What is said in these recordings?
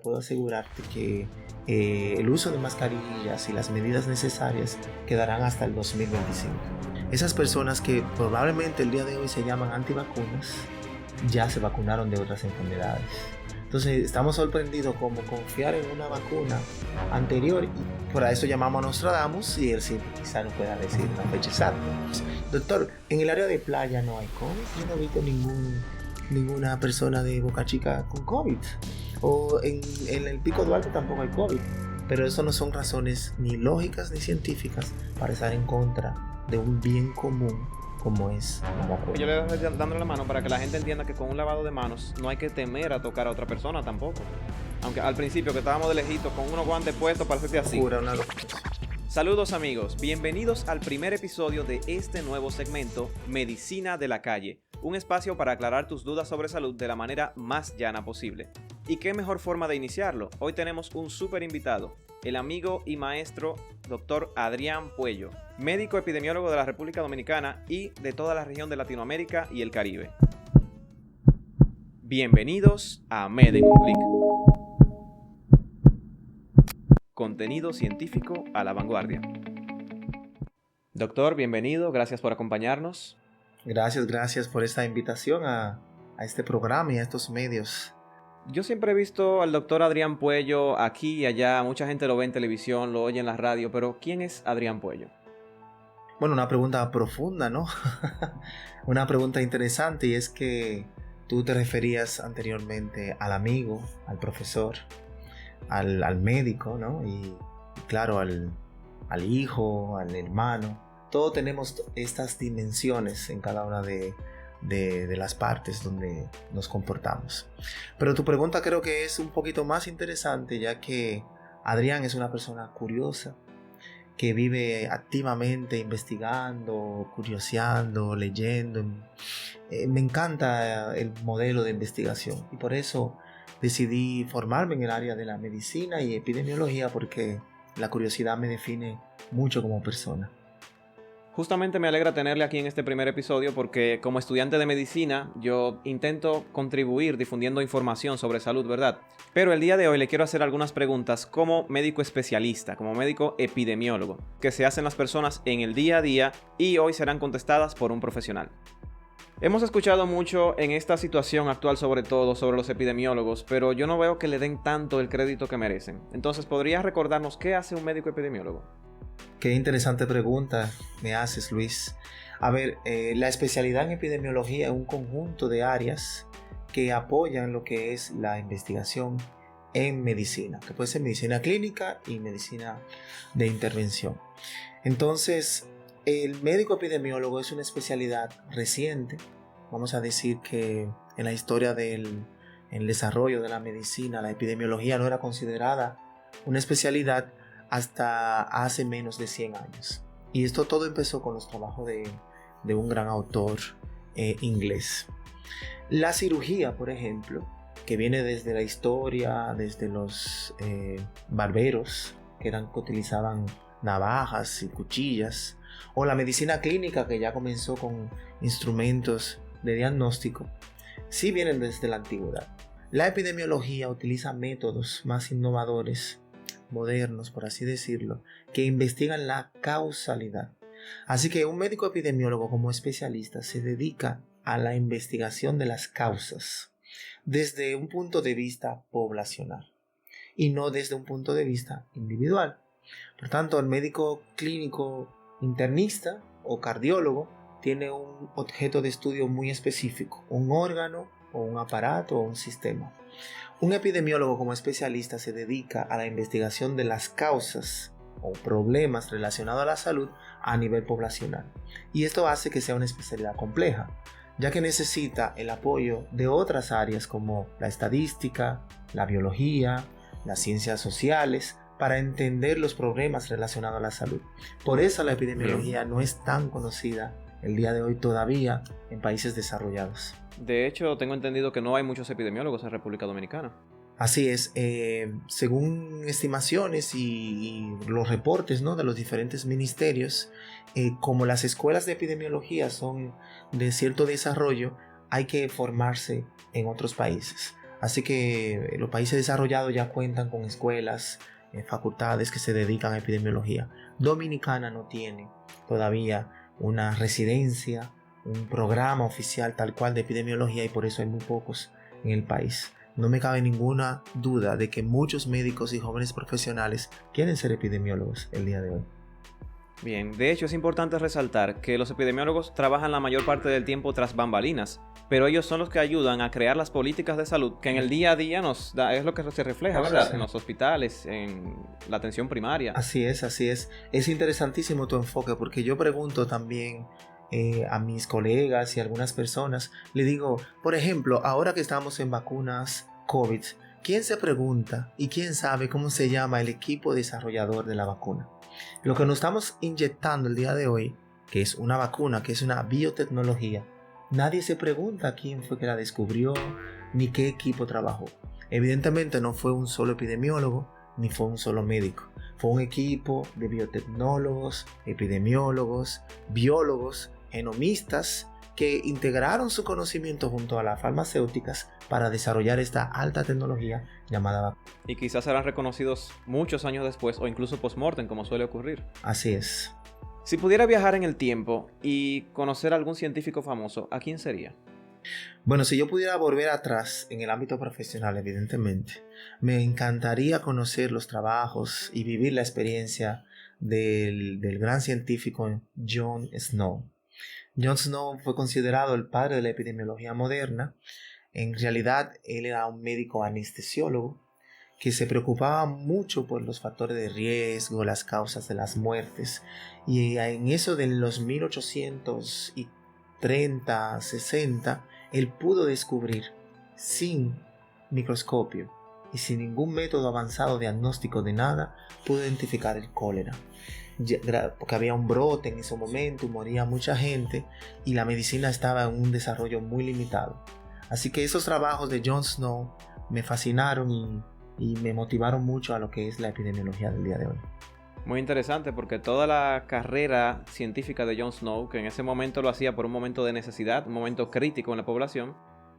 Puedo asegurarte que el uso de mascarillas y las medidas necesarias quedarán hasta el 2025. Esas personas que probablemente el día de hoy se llaman antivacunas, ya se vacunaron de otras enfermedades. Entonces estamos sorprendidos como confiar en una vacuna anterior, y por eso llamamos a Nostradamus y él siempre quizá no pueda decir una fecha exacta. Doctor, en el área de playa no hay COVID. Yo no he visto ninguna persona de Boca Chica con COVID. O en el Pico Duarte tampoco hay COVID. Pero eso no son razones ni lógicas ni científicas para estar en contra de un bien común como es la vacuna. Yo le estoy dando la mano para que la gente entienda que con un lavado de manos no hay que temer a tocar a otra persona tampoco. Aunque al principio que estábamos de lejito con unos guantes puestos para hacerte así. Saludos amigos, bienvenidos al primer episodio de este nuevo segmento, Medicina de la Calle. Un espacio para aclarar tus dudas sobre salud de la manera más llana posible. ¿Y qué mejor forma de iniciarlo? Hoy tenemos un súper invitado, el amigo y maestro Dr. Adrián Puello, médico epidemiólogo de la República Dominicana y de toda la región de Latinoamérica y el Caribe. Bienvenidos a Med en un Clic. Contenido científico a la vanguardia. Doctor, bienvenido, gracias por acompañarnos. Gracias por esta invitación a este programa y a estos medios. Yo siempre he visto al doctor Adrián Puello aquí y allá, mucha gente lo ve en televisión, lo oye en la radio, pero ¿quién es Adrián Puello? Bueno, una pregunta profunda, ¿no? Una pregunta interesante, y es que tú te referías anteriormente al amigo, al profesor, al médico, ¿no? Y claro, al hijo, al hermano. Todos tenemos estas dimensiones en cada una de las partes donde nos comportamos. Pero tu pregunta creo que es un poquito más interesante, ya que Adrián es una persona curiosa que vive activamente investigando, curioseando, leyendo. Me encanta el modelo de investigación y por eso decidí formarme en el área de la medicina y epidemiología, porque la curiosidad me define mucho como persona. Justamente me alegra tenerle aquí en este primer episodio porque como estudiante de medicina yo intento contribuir difundiendo información sobre salud, ¿verdad? Pero el día de hoy le quiero hacer algunas preguntas como médico especialista, como médico epidemiólogo, que se hacen las personas en el día a día y hoy serán contestadas por un profesional. Hemos escuchado mucho en esta situación actual, sobre todo sobre los epidemiólogos, pero yo no veo que le den tanto el crédito que merecen. Entonces, ¿podrías recordarnos qué hace un médico epidemiólogo? Qué interesante pregunta me haces, Luis. A ver, la especialidad en epidemiología es un conjunto de áreas que apoyan lo que es la investigación en medicina, que puede ser medicina clínica y medicina de intervención. Entonces, el médico epidemiólogo es una especialidad reciente. Vamos a decir que en la historia del desarrollo de la medicina, la epidemiología no era considerada una especialidad hasta hace menos de 100 años. Y esto todo empezó con los trabajos de un gran autor inglés. La cirugía, por ejemplo, que viene desde la historia, desde los barberos, que utilizaban navajas y cuchillas, o la medicina clínica, que ya comenzó con instrumentos de diagnóstico, sí vienen desde la antigüedad. La epidemiología utiliza métodos más innovadores, modernos, por así decirlo, que investigan la causalidad. Así que un médico epidemiólogo como especialista se dedica a la investigación de las causas desde un punto de vista poblacional y no desde un punto de vista individual. Por tanto, el médico clínico internista o cardiólogo tiene un objeto de estudio muy específico, un órgano o un aparato o un sistema. Un epidemiólogo como especialista se dedica a la investigación de las causas o problemas relacionados a la salud a nivel poblacional. Y esto hace que sea una especialidad compleja, ya que necesita el apoyo de otras áreas como la estadística, la biología, las ciencias sociales, para entender los problemas relacionados a la salud. Por eso la epidemiología no es tan conocida el día de hoy todavía en países desarrollados. De hecho, tengo entendido que no hay muchos epidemiólogos en República Dominicana. Así es, según estimaciones y los reportes, ¿no?, de los diferentes ministerios, como las escuelas de epidemiología son de cierto desarrollo, hay que formarse en otros países. Así que los países desarrollados ya cuentan con escuelas, facultades que se dedican a epidemiología. Dominicana no tiene todavía una residencia, un programa oficial tal cual de epidemiología, y por eso hay muy pocos en el país. No me cabe ninguna duda de que muchos médicos y jóvenes profesionales quieren ser epidemiólogos el día de hoy. Bien, de hecho es importante resaltar que los epidemiólogos trabajan la mayor parte del tiempo tras bambalinas, pero ellos son los que ayudan a crear las políticas de salud que en el día a día nos da, es lo que se refleja, ¿verdad? En los hospitales, en la atención primaria. Así es, así es. Es interesantísimo tu enfoque, porque yo pregunto también a mis colegas y a algunas personas, le digo, por ejemplo, ahora que estamos en vacunas COVID, ¿quién se pregunta y quién sabe cómo se llama el equipo desarrollador de la vacuna? Lo que nos estamos inyectando el día de hoy, que es una vacuna, que es una biotecnología, nadie se pregunta quién fue que la descubrió, ni qué equipo trabajó. Evidentemente no fue un solo epidemiólogo, ni fue un solo médico. Fue un equipo de biotecnólogos, epidemiólogos, biólogos, genomistas, que integraron su conocimiento junto a las farmacéuticas para desarrollar esta alta tecnología llamada vacuna. Y quizás serán reconocidos muchos años después o incluso post-mortem, como suele ocurrir. Así es. Si pudiera viajar en el tiempo y conocer a algún científico famoso, ¿a quién sería? Bueno, si yo pudiera volver atrás en el ámbito profesional, evidentemente, me encantaría conocer los trabajos y vivir la experiencia del gran científico John Snow. John Snow fue considerado el padre de la epidemiología moderna. En realidad, él era un médico anestesiólogo que se preocupaba mucho por los factores de riesgo, las causas de las muertes. Y en eso de los 1830, 60, él pudo descubrir, sin microscopio y sin ningún método avanzado de diagnóstico de nada, pudo identificar el cólera. Porque había un brote en ese momento, moría mucha gente y la medicina estaba en un desarrollo muy limitado. Así que esos trabajos de John Snow me fascinaron y me motivaron mucho a lo que es la epidemiología del día de hoy. Muy interesante, porque toda la carrera científica de John Snow, que en ese momento lo hacía por un momento de necesidad, un momento crítico en la población,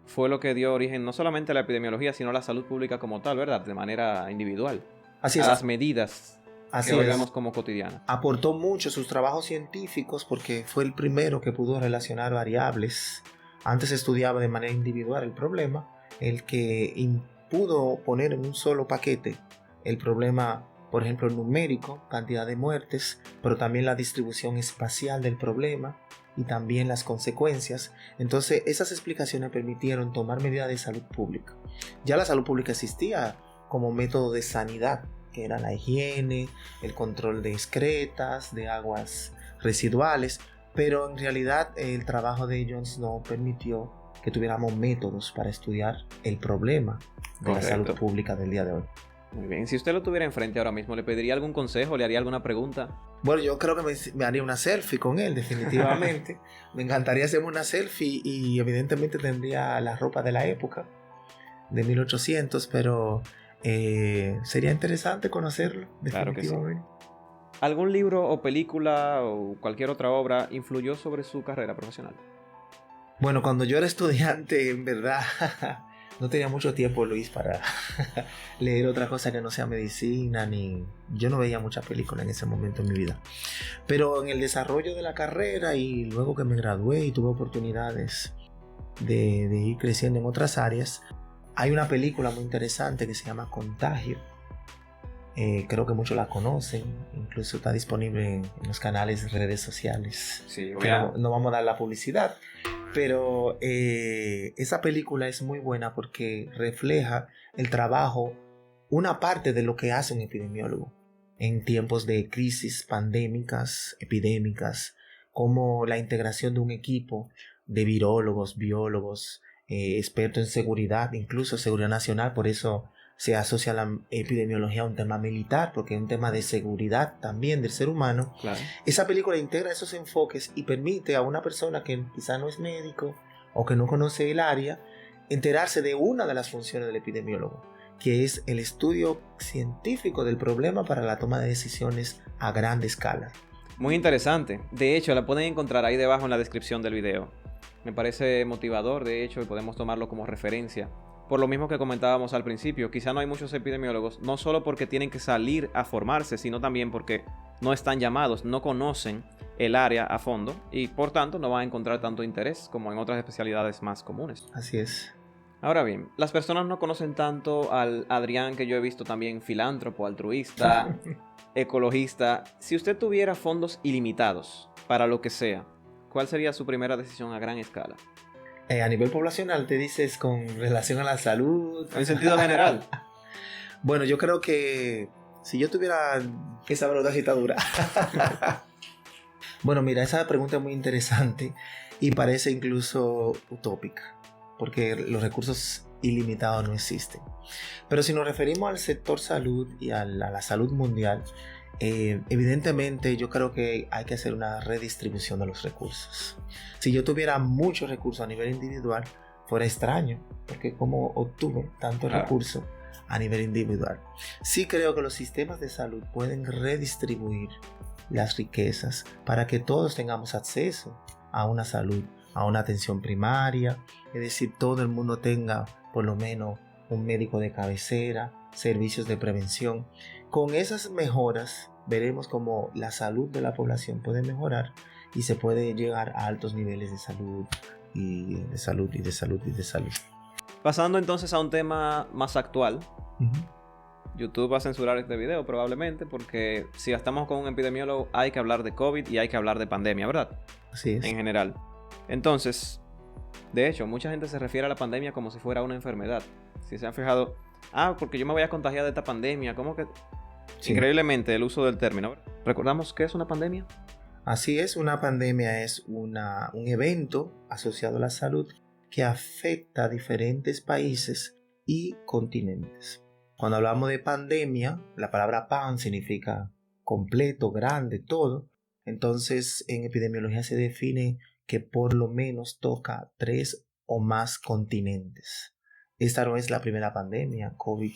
fue lo que dio origen no solamente a la epidemiología, sino a la salud pública como tal, ¿verdad? De manera individual. Así es. A las medidas Así que vemos como cotidianas. Aportó mucho sus trabajos científicos porque fue el primero que pudo relacionar variables. Antes estudiaba de manera individual el problema, el que pudo poner en un solo paquete el problema, por ejemplo, numérico, cantidad de muertes, pero también la distribución espacial del problema y también las consecuencias. Entonces, esas explicaciones permitieron tomar medidas de salud pública. Ya la salud pública existía como método de sanidad, que era la higiene, el control de excretas, de aguas residuales, pero en realidad el trabajo de John Snow permitió que tuviéramos métodos para estudiar el problema de la salud pública del día de hoy. Muy bien, si usted lo tuviera enfrente ahora mismo, ¿le pediría algún consejo? ¿Le haría alguna pregunta? Bueno, yo creo que me haría una selfie con él, definitivamente. Me encantaría hacerme una selfie y evidentemente tendría la ropa de la época, de 1800, pero sería interesante conocerlo, definitivamente. Claro que sí. ¿Algún libro o película o cualquier otra obra influyó sobre su carrera profesional? Bueno, cuando yo era estudiante, en verdad, no tenía mucho tiempo, Luis, para leer otra cosa que no sea medicina, yo no veía mucha película en ese momento en mi vida. Pero en el desarrollo de la carrera y luego que me gradué y tuve oportunidades de ir creciendo en otras áreas, hay una película muy interesante que se llama Contagio. Creo que muchos la conocen, incluso está disponible en los canales de redes sociales. Sí, no vamos a dar la publicidad, pero esa película es muy buena porque refleja el trabajo, una parte de lo que hace un epidemiólogo en tiempos de crisis pandémicas, epidémicas, como la integración de un equipo de virólogos, biólogos, expertos en seguridad, incluso seguridad nacional. Por eso se asocia la epidemiología a un tema militar, porque es un tema de seguridad también del ser humano. Claro. Esa película integra esos enfoques y permite a una persona que quizá no es médico o que no conoce el área enterarse de una de las funciones del epidemiólogo, que es el estudio científico del problema para la toma de decisiones a gran escala. Muy interesante. De hecho, la pueden encontrar ahí debajo en la descripción del video. Me parece motivador, de hecho, y podemos tomarlo como referencia Por lo mismo que comentábamos al principio, quizá no hay muchos epidemiólogos, no solo porque tienen que salir a formarse, sino también porque no están llamados, no conocen el área a fondo y por tanto no van a encontrar tanto interés como en otras especialidades más comunes. Así es. Ahora bien, las personas no conocen tanto al Adrián que yo he visto también filántropo, altruista, ecologista. Si usted tuviera fondos ilimitados para lo que sea, ¿cuál sería su primera decisión a gran escala? A nivel poblacional, te dices con relación a la salud. En sentido general. Bueno, yo creo que si yo tuviera que saber otra citadura. Bueno, mira, esa pregunta es muy interesante y parece incluso utópica, porque los recursos ilimitados no existen. Pero si nos referimos al sector salud y a la salud mundial, evidentemente yo creo que hay que hacer una redistribución de los recursos. Si yo tuviera muchos recursos a nivel individual, fuera extraño, porque como obtuve tantos recursos a nivel individual. Sí creo que los sistemas de salud pueden redistribuir las riquezas para que todos tengamos acceso a una salud, a una atención primaria, es decir, todo el mundo tenga por lo menos un médico de cabecera, servicios de prevención. Con esas mejoras veremos cómo la salud de la población puede mejorar y se puede llegar a altos niveles de salud y de salud y de salud y de salud. Pasando entonces a un tema más actual. YouTube va a censurar este video probablemente porque si estamos con un epidemiólogo hay que hablar de COVID y hay que hablar de pandemia, ¿verdad? Así es. En general. Entonces, de hecho, mucha gente se refiere a la pandemia como si fuera una enfermedad. Si se han fijado, porque yo me voy a contagiar de esta pandemia, ¿cómo que? Sí. Increíblemente el uso del término. ¿Recordamos qué es una pandemia? Así es, una pandemia es un evento asociado a la salud que afecta a diferentes países y continentes. Cuando hablamos de pandemia, la palabra pan significa completo, grande, todo. Entonces, en epidemiología se define que por lo menos toca 3 o más continentes. Esta no es la primera pandemia. COVID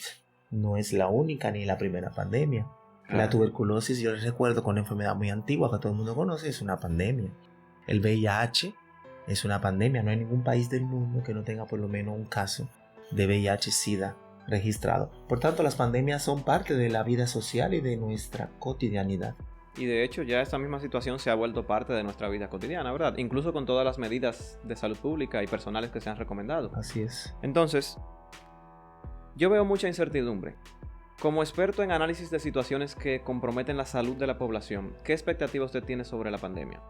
no es la única ni la primera pandemia. La tuberculosis, yo les recuerdo, con una enfermedad muy antigua que todo el mundo conoce, es una pandemia. El VIH es una pandemia. No hay ningún país del mundo que no tenga por lo menos un caso de VIH-Sida registrado. Por tanto, las pandemias son parte de la vida social y de nuestra cotidianidad. Y de hecho ya esta misma situación se ha vuelto parte de nuestra vida cotidiana, ¿verdad? Incluso con todas las medidas de salud pública y personales que se han recomendado. Así es. Entonces, yo veo mucha incertidumbre. Como experto en análisis de situaciones que comprometen la salud de la población, ¿qué expectativa usted tiene sobre la pandemia?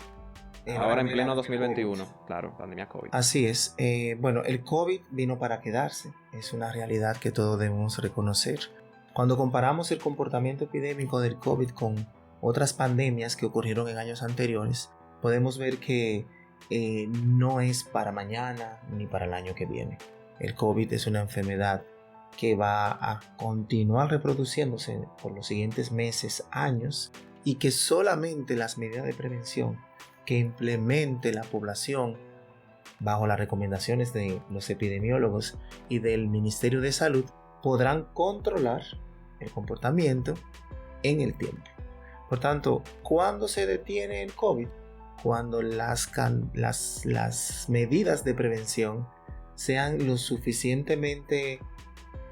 Ahora en pleno 2021, COVID. Claro, pandemia COVID. Así es. Bueno, el COVID vino para quedarse. Es una realidad que todos debemos reconocer. Cuando comparamos el comportamiento epidémico del COVID con otras pandemias que ocurrieron en años anteriores, podemos ver que no es para mañana ni para el año que viene. El COVID es una enfermedad que va a continuar reproduciéndose por los siguientes meses, años, y que solamente las medidas de prevención que implemente la población bajo las recomendaciones de los epidemiólogos y del Ministerio de Salud podrán controlar el comportamiento en el tiempo. Por tanto, ¿cuándo se detiene el COVID? Cuando las medidas de prevención sean lo suficientemente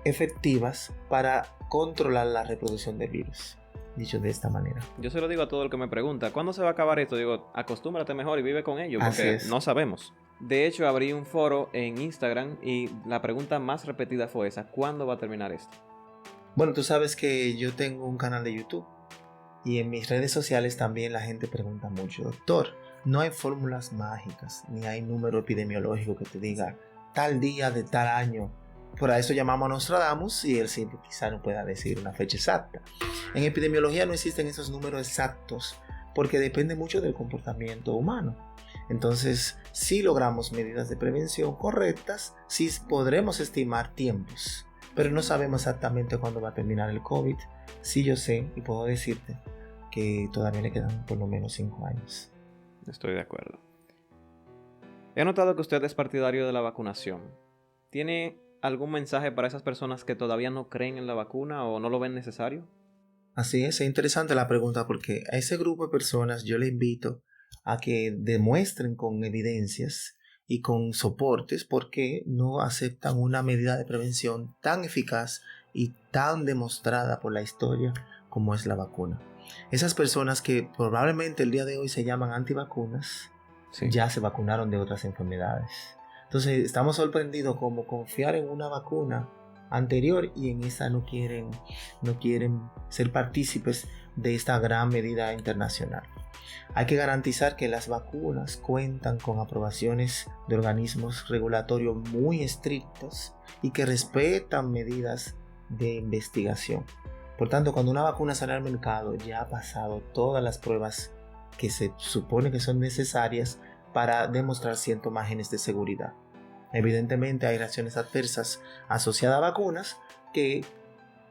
efectivas para controlar la reproducción del virus. Dicho de esta manera. Yo se lo digo a todo el que me pregunta, ¿cuándo se va a acabar esto? Digo, acostúmbrate mejor y vive con ello, porque no sabemos. De hecho, abrí un foro en Instagram y la pregunta más repetida fue esa, ¿cuándo va a terminar esto? Bueno, tú sabes que yo tengo un canal de YouTube y en mis redes sociales también la gente pregunta mucho, doctor, no hay fórmulas mágicas, ni hay número epidemiológico que te diga tal día de tal año. Por eso llamamos a Nostradamus y él siempre quizá no pueda decir una fecha exacta. En epidemiología no existen esos números exactos porque depende mucho del comportamiento humano. Entonces, si logramos medidas de prevención correctas, sí podremos estimar tiempos, pero no sabemos exactamente cuándo va a terminar el COVID. Sí yo sé y puedo decirte que todavía le quedan por lo menos 5 años. Estoy de acuerdo. He notado que usted es partidario de la vacunación. ¿Tiene algún mensaje para esas personas que todavía no creen en la vacuna o no lo ven necesario? Así es interesante la pregunta porque a ese grupo de personas yo le invito a que demuestren con evidencias y con soportes porque no aceptan una medida de prevención tan eficaz y tan demostrada por la historia como es la vacuna. Esas personas que probablemente el día de hoy se llaman antivacunas, sí, ya se vacunaron de otras enfermedades. Entonces estamos sorprendidos como confiar en una vacuna anterior y en esa no quieren ser partícipes de esta gran medida internacional. Hay que garantizar que las vacunas cuentan con aprobaciones de organismos regulatorios muy estrictos y que respetan medidas de investigación. Por tanto, cuando una vacuna sale al mercado, ya ha pasado todas las pruebas que se supone que son necesarias para demostrar ciertos márgenes de seguridad. Evidentemente hay reacciones adversas asociadas a vacunas que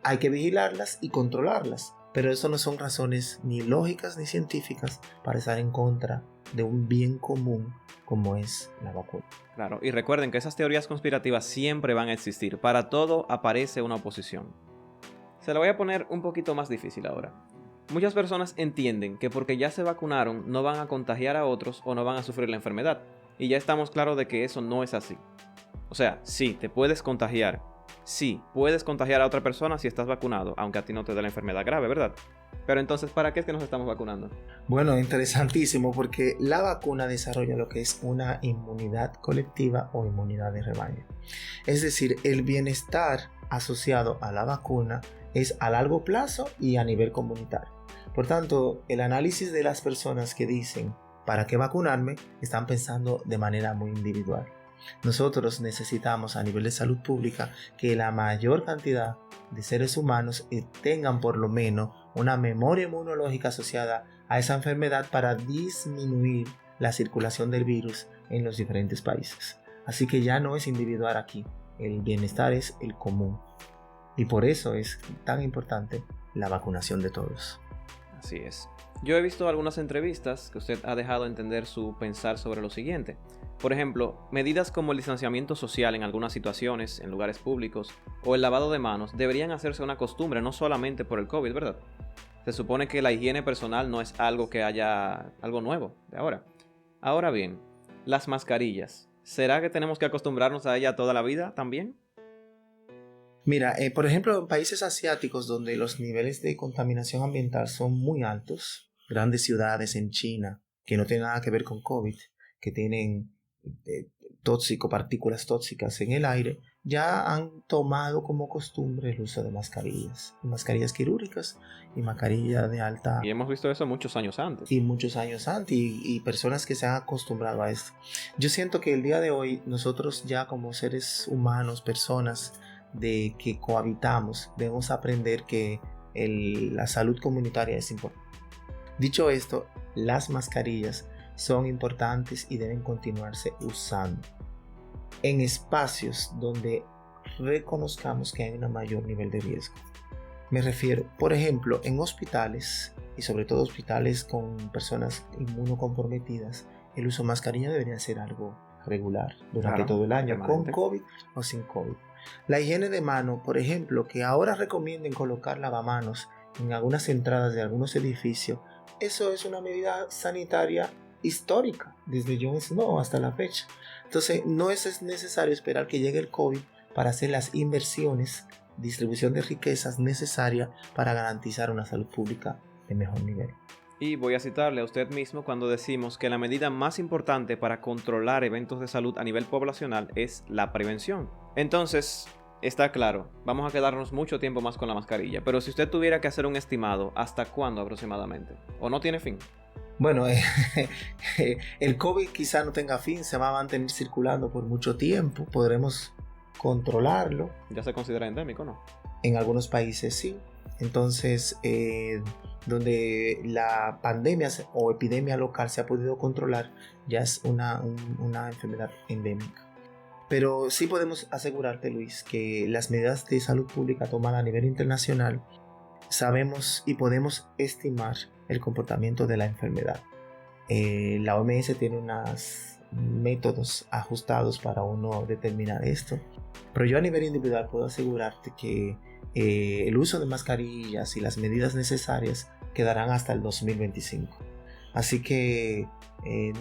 hay que vigilarlas y controlarlas, pero eso no son razones ni lógicas ni científicas para estar en contra de un bien común como es la vacuna. Claro, y recuerden que esas teorías conspirativas siempre van a existir. Para todo aparece una oposición. Se la voy a poner un poquito más difícil ahora. Muchas personas entienden que porque ya se vacunaron no van a contagiar a otros o no van a sufrir la enfermedad. Y ya estamos claros de que eso no es así. O sea, sí, te puedes contagiar. Sí, puedes contagiar a otra persona si estás vacunado, aunque a ti no te dé la enfermedad grave, ¿verdad? Pero entonces, ¿para qué es que nos estamos vacunando? Bueno, interesantísimo, porque la vacuna desarrolla lo que es una inmunidad colectiva o inmunidad de rebaño. Es decir, el bienestar asociado a la vacuna es a largo plazo y a nivel comunitario. Por tanto, el análisis de las personas que dicen ¿para qué vacunarme? Están pensando de manera muy individual. Nosotros necesitamos a nivel de salud pública que la mayor cantidad de seres humanos tengan por lo menos una memoria inmunológica asociada a esa enfermedad para disminuir la circulación del virus en los diferentes países. Así que ya no es individual aquí, el bienestar es el común. Y por eso es tan importante la vacunación de todos. Así es. Yo he visto algunas entrevistas que usted ha dejado entender su pensar sobre lo siguiente. Por ejemplo, medidas como el distanciamiento social en algunas situaciones, en lugares públicos, o el lavado de manos deberían hacerse una costumbre, no solamente por el COVID, ¿verdad? Se supone que la higiene personal no es algo que haya algo nuevo de ahora. Ahora bien, las mascarillas, ¿será que tenemos que acostumbrarnos a ella toda la vida también? Mira, por ejemplo, en países asiáticos donde los niveles de contaminación ambiental son muy altos, grandes ciudades en China que no tienen nada que ver con COVID, que tienen partículas tóxicas en el aire, ya han tomado como costumbre el uso de mascarillas quirúrgicas y mascarillas de alta... Y hemos visto eso muchos años antes. Y personas que se han acostumbrado a esto. Yo siento que el día de hoy nosotros ya como seres humanos, personas de que cohabitamos, debemos aprender que la salud comunitaria es importante. Dicho esto, las mascarillas son importantes y deben continuarse usando en espacios donde reconozcamos que hay un mayor nivel de riesgo. Me refiero, por ejemplo, en hospitales y sobre todo hospitales con personas inmunocomprometidas, el uso de mascarilla debería ser algo regular durante todo el año, con COVID o sin COVID. La higiene de mano, por ejemplo, que ahora recomienden colocar lavamanos en algunas entradas de algunos edificios, eso es una medida sanitaria histórica, desde Jon Snow hasta la fecha. Entonces, no es necesario esperar que llegue el COVID para hacer las inversiones, distribución de riquezas necesarias para garantizar una salud pública de mejor nivel. Y voy a citarle a usted mismo cuando decimos que la medida más importante para controlar eventos de salud a nivel poblacional es la prevención. Entonces, está claro, vamos a quedarnos mucho tiempo más con la mascarilla, pero si usted tuviera que hacer un estimado, ¿hasta cuándo aproximadamente? ¿O no tiene fin? Bueno, el COVID quizá no tenga fin, se va a mantener circulando por mucho tiempo, podremos controlarlo. Ya se considera endémico, ¿no? En algunos países sí. Entonces, donde la pandemia o epidemia local se ha podido controlar, ya es una enfermedad endémica. Pero sí podemos asegurarte, Luis, que las medidas de salud pública tomadas a nivel internacional, sabemos y podemos estimar el comportamiento de la enfermedad. La OMS tiene unos métodos ajustados para uno determinar esto, pero yo a nivel individual puedo asegurarte que el uso de mascarillas y las medidas necesarias quedarán hasta el 2025. Así que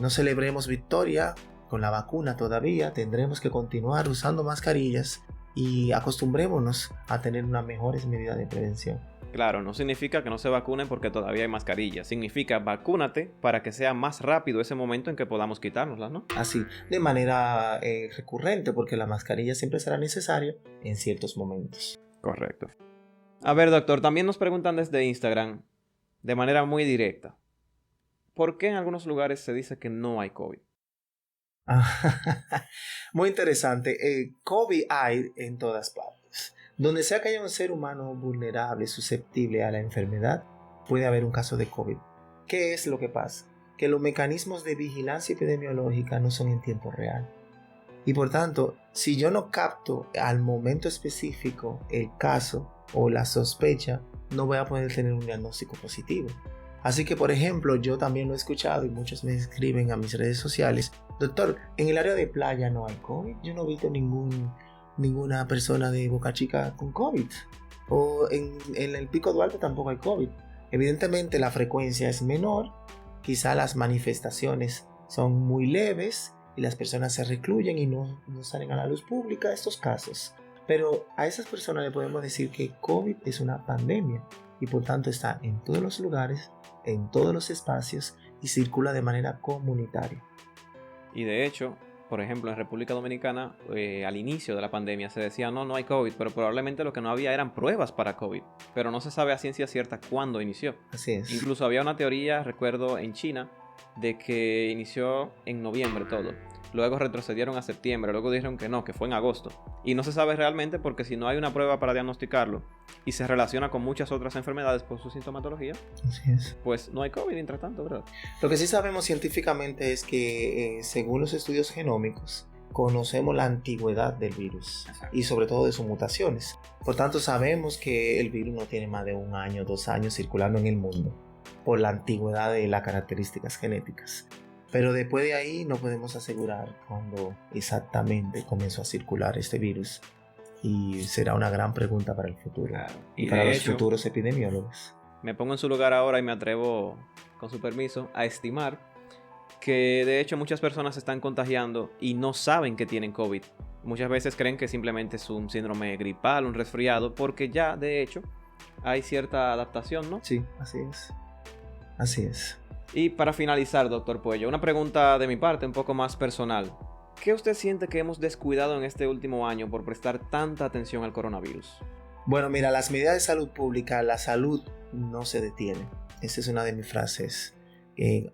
no celebremos victoria con la vacuna todavía tendremos que continuar usando mascarillas y acostumbrémonos a tener unas mejores medidas de prevención. Claro, no significa que no se vacunen porque todavía hay mascarillas. Significa vacúnate para que sea más rápido ese momento en que podamos quitárnoslas, ¿no? Así, de manera recurrente, porque la mascarilla siempre será necesaria en ciertos momentos. Correcto. A ver, doctor, también nos preguntan desde Instagram, de manera muy directa, ¿por qué en algunos lugares se dice que no hay COVID? Muy interesante. COVID hay en todas partes. Donde sea que haya un ser humano vulnerable, susceptible a la enfermedad, puede haber un caso de COVID. ¿Qué es lo que pasa? Que los mecanismos de vigilancia epidemiológica no son en tiempo real. Y por tanto, si yo no capto al momento específico el caso o la sospecha, no voy a poder tener un diagnóstico positivo. Así que, por ejemplo, yo también lo he escuchado y muchos me escriben a mis redes sociales: doctor, en el área de playa no hay COVID, yo no he visto ninguna persona de Boca Chica con COVID, o en el Pico Duarte tampoco hay COVID. Evidentemente la frecuencia es menor, quizá las manifestaciones son muy leves y las personas se recluyen y no salen a la luz pública estos casos, pero a esas personas le podemos decir que COVID es una pandemia y por tanto está en todos los lugares, en todos los espacios y circula de manera comunitaria. Y de hecho, por ejemplo, en República Dominicana, al inicio de la pandemia se decía no hay COVID, pero probablemente lo que no había eran pruebas para COVID, pero no se sabe a ciencia cierta cuándo inició. Así es. Incluso había una teoría, recuerdo, en China, de que inició en noviembre todo. Luego retrocedieron a septiembre, luego dijeron que no, que fue en agosto. Y no se sabe realmente porque si no hay una prueba para diagnosticarlo y se relaciona con muchas otras enfermedades por su sintomatología, así es, pues no hay COVID mientras tanto, ¿verdad? Lo que sí sabemos científicamente es que según los estudios genómicos conocemos la antigüedad del virus. Exacto. Y sobre todo de sus mutaciones. Por tanto sabemos que el virus no tiene más de 1 año, 2 años circulando en el mundo por la antigüedad de las características genéticas. Pero después de ahí no podemos asegurar cuándo exactamente comenzó a circular este virus. Y será una gran pregunta para el futuro. Claro. Y para los futuros epidemiólogos. Me pongo en su lugar ahora y me atrevo, con su permiso, a estimar que de hecho muchas personas se están contagiando y no saben que tienen COVID. Muchas veces creen que simplemente es un síndrome gripal, un resfriado, porque ya de hecho hay cierta adaptación, ¿no? Sí, así es. Así es. Y para finalizar, doctor Puello, una pregunta de mi parte un poco más personal. ¿Qué usted siente que hemos descuidado en este último año por prestar tanta atención al coronavirus? Bueno, mira, las medidas de salud pública, la salud no se detiene. Esa es una de mis frases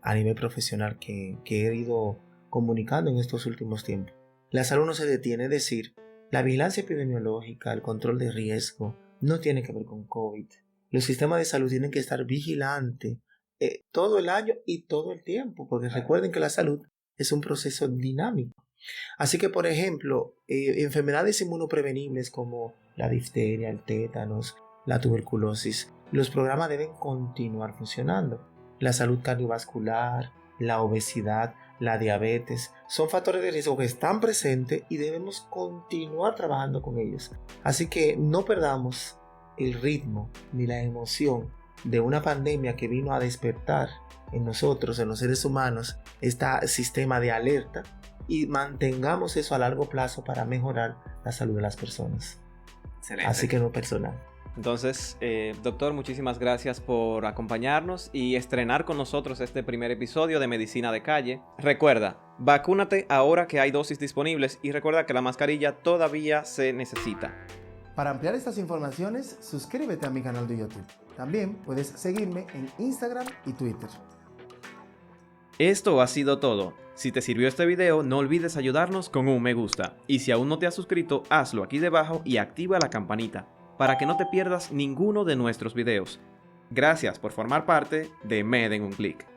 a nivel profesional que he ido comunicando en estos últimos tiempos. La salud no se detiene, es decir, la vigilancia epidemiológica, el control de riesgo, no tiene que ver con COVID. Los sistemas de salud tienen que estar vigilantes todo el año y todo el tiempo, porque recuerden que la salud es un proceso dinámico. Así que, por ejemplo, enfermedades inmunoprevenibles como la difteria, el tétanos, la tuberculosis, los programas deben continuar funcionando. La salud cardiovascular, la obesidad, la diabetes, son factores de riesgo que están presentes y debemos continuar trabajando con ellos. Así que no perdamos el ritmo ni la emoción de una pandemia que vino a despertar en nosotros, en los seres humanos, este sistema de alerta, y mantengamos eso a largo plazo para mejorar la salud de las personas. Excelente. Así que no personal. Entonces, doctor, muchísimas gracias por acompañarnos y estrenar con nosotros este primer episodio de Medicina de Calle. Recuerda, vacúnate ahora que hay dosis disponibles y recuerda que la mascarilla todavía se necesita. Para ampliar estas informaciones, suscríbete a mi canal de YouTube. También puedes seguirme en Instagram y Twitter. Esto ha sido todo. Si te sirvió este video, no olvides ayudarnos con un me gusta. Y si aún no te has suscrito, hazlo aquí debajo y activa la campanita para que no te pierdas ninguno de nuestros videos. Gracias por formar parte de Med en un clic.